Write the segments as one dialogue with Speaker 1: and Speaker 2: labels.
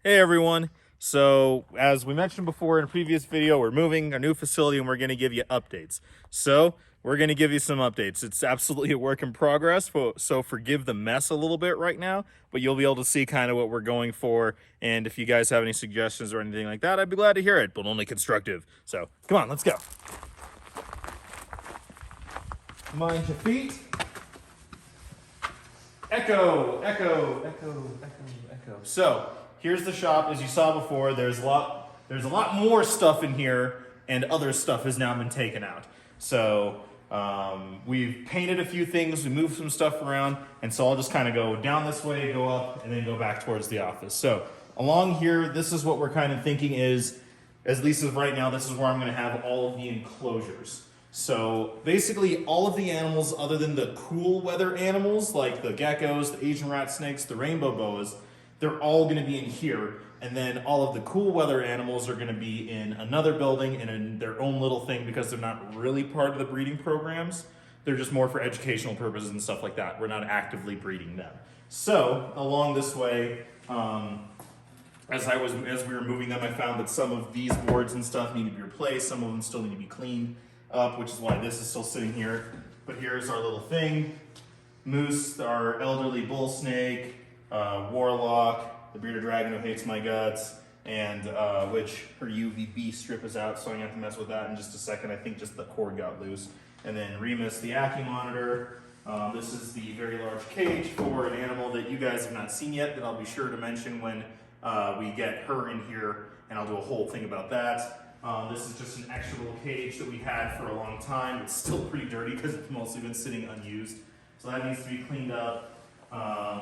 Speaker 1: Hey everyone. So as we mentioned before in a previous video, we're moving a new facility and we're going to give you updates. So we're going to give you some updates. It's absolutely a work in progress, so forgive the mess a little bit right now, but you'll be able to see kind of what we're going for. And if you guys have any suggestions or anything like that, I'd be glad to hear it, but only constructive. So come on, let's go. Mind your feet. Echo, echo, echo, echo, echo. So here's the shop. As you saw before, there's a lot more stuff in here, and other stuff has now been taken out. So we've painted a few things, we moved some stuff around, and so I'll just kind of go down this way, go up, and then go back towards the office. So along here, this is what we're kind of thinking is, at least as right now, this is where I'm going to have all of the enclosures. So basically all of the animals other than the cool weather animals like the geckos, the Asian rat snakes, the rainbow boas, they're all going to be in here. And then all of the cool weather animals are going to be in another building and in their own little thing because they're not really part of the breeding programs. They're just more for educational purposes and stuff like that. We're not actively breeding them. So along this way, as we were moving them, I found that some of these boards and stuff need to be replaced. Some of them still need to be cleaned up, which is why this is still sitting here. But here's our little thing. Moose, our elderly bull snake, Warlock, the bearded dragon who hates my guts, and which her UVB strip is out, so I'm gonna have to mess with that in just a second. I think just the cord got loose. And then Remus, the Ackie monitor. This is the very large cage for an animal that you guys have not seen yet that I'll be sure to mention when we get her in here, and I'll do a whole thing about that. This is just an extra little cage that we had for a long time. It's still pretty dirty because it's mostly been sitting unused. So that needs to be cleaned up.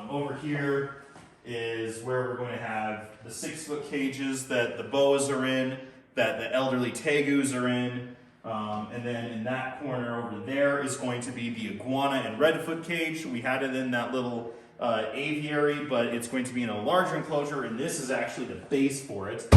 Speaker 1: Over here is where we're going to have the 6-foot cages that the boas are in, that the elderly tegus are in. And then in that corner over there is going to be the iguana and redfoot cage. We had it in that little aviary, but it's going to be in a larger enclosure, and this is actually the base for it.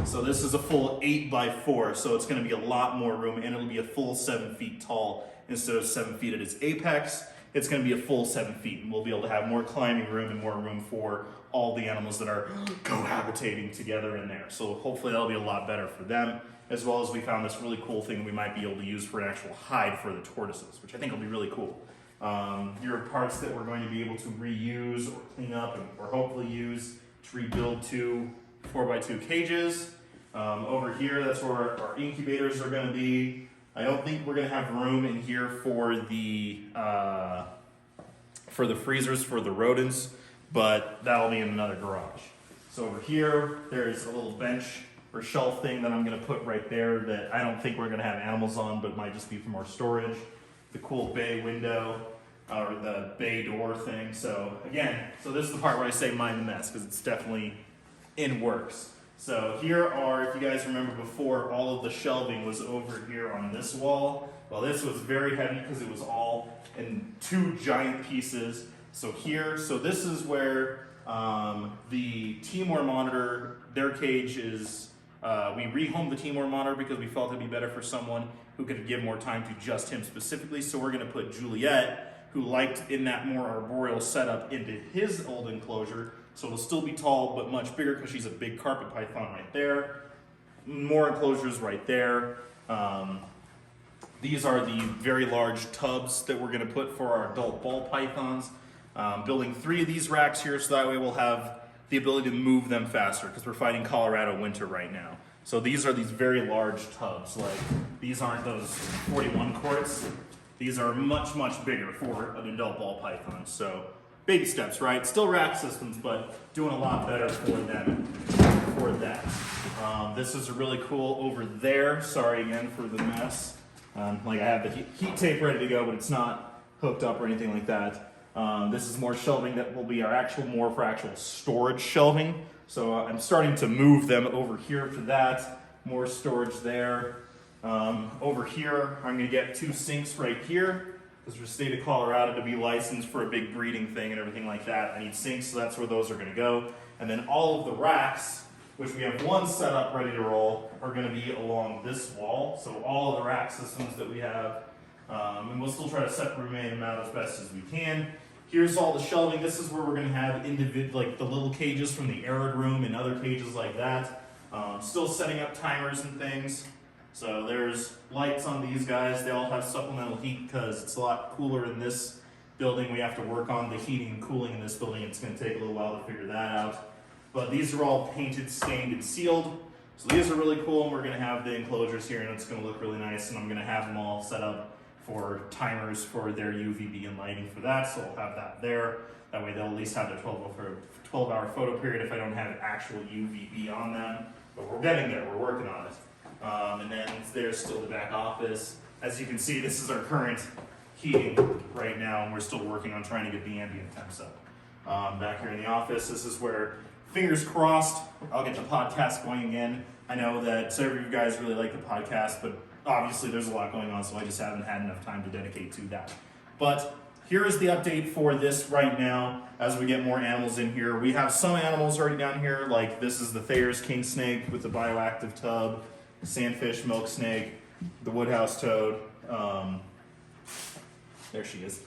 Speaker 1: So this is a full 8x4, so it's going to be a lot more room, and it'll be a full 7 feet tall instead of 7 feet at its apex. It's going to be a full 7 feet, and we'll be able to have more climbing room and more room for all the animals that are cohabitating together in there. So hopefully that'll be a lot better for them, as well as we found this really cool thing we might be able to use for an actual hide for the tortoises, which I think will be really cool. Here are parts that we're going to be able to reuse or clean up or hopefully use to rebuild 2 4x2 cages. Over here, that's where our incubators are going to be. I don't think we're going to have room in here for the freezers for the rodents, but that'll be in another garage. So over here, there's a little bench or shelf thing that I'm going to put right there that I don't think we're going to have animals on, but might just be for more storage. The cool bay window, or the bay door thing. So again, so this is the part where I say mind the mess, because it's definitely in works. So here are, if you guys remember before, all of the shelving was over here on this wall. Well, this was very heavy because it was all in 2 giant pieces. So here, so this is where the Timor monitor, their cage is, we rehomed the Timor monitor because we felt it'd be better for someone who could give more time to just him specifically. So we're gonna put Juliet, who liked in that more arboreal setup, into his old enclosure. So it'll still be tall, but much bigger because she's a big carpet python right there. More enclosures right there. These are the very large tubs that we're gonna put for our adult ball pythons. Building 3 of these racks here so that way we'll have the ability to move them faster because we're fighting Colorado winter right now. So these are these very large tubs. Like, these aren't those 41 quarts. These are much, much bigger for an adult ball python. So baby steps, right? Still rack systems, but doing a lot better for them for that. This is really cool over there. Sorry again for the mess. Like, I have the heat tape ready to go, but it's not hooked up or anything like that. This is more shelving that will be our more for actual storage shelving. So I'm starting to move them over here for that. More storage there. Over here, I'm gonna get 2 sinks right here. Because for the state of Colorado to be licensed for a big breeding thing and everything like that, I need sinks, so that's where those are gonna go. And then all of the racks, which we have 1 set up ready to roll, are gonna be along this wall. So all of the rack systems that we have, and we'll still try to separate them out as best as we can. Here's all the shelving. This is where we're gonna have like the little cages from the arid room and other cages like that. Still setting up timers and things. So there's lights on these guys. They all have supplemental heat because it's a lot cooler in this building. We have to work on the heating and cooling in this building. It's gonna take a little while to figure that out. But these are all painted, stained, and sealed. So these are really cool, and we're gonna have the enclosures here, and it's gonna look really nice, and I'm gonna have them all set up for timers for their UVB and lighting for that, so I'll have that there. That way they'll at least have their 12-hour photo period if I don't have actual UVB on them. But we're getting there, we're working on it. And then there's still the back office. As you can see, this is our current heating right now, and we're still working on trying to get the ambient temps up. Back here in the office, this is where, fingers crossed, I'll get the podcast going again. I know that several of you guys really like the podcast, but obviously there's a lot going on, so I just haven't had enough time to dedicate to that. But here is the update for this right now as we get more animals in here. We have some animals already down here, like this is the Thayer's king snake with the bioactive tub, sandfish milk snake, the woodhouse toad. There she is.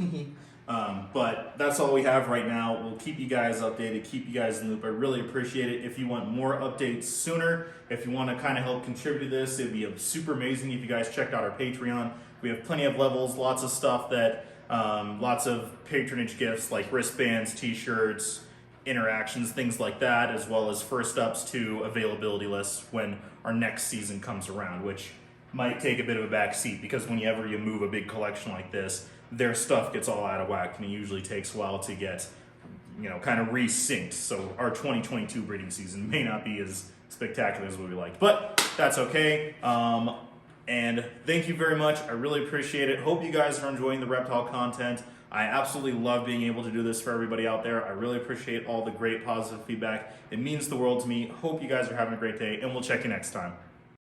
Speaker 1: But that's all we have right now. We'll keep you guys updated, keep you guys in the loop. I really appreciate it. If you want more updates sooner, if you want to kind of help contribute to this, it'd be super amazing if you guys checked out our Patreon. We have plenty of levels, lots of stuff that, lots of patronage gifts like wristbands, t-shirts, interactions, things like that, as well as first ups to availability lists when our next season comes around, which might take a bit of a back seat because whenever you move a big collection like this, their stuff gets all out of whack, and it usually takes a while to get, kind of resynced. So our 2022 breeding season may not be as spectacular as we would like, but that's okay. And thank you very much. I really appreciate it. Hope you guys are enjoying the reptile content. I absolutely love being able to do this for everybody out there. I really appreciate all the great positive feedback. It means the world to me. Hope you guys are having a great day, and we'll check you next time.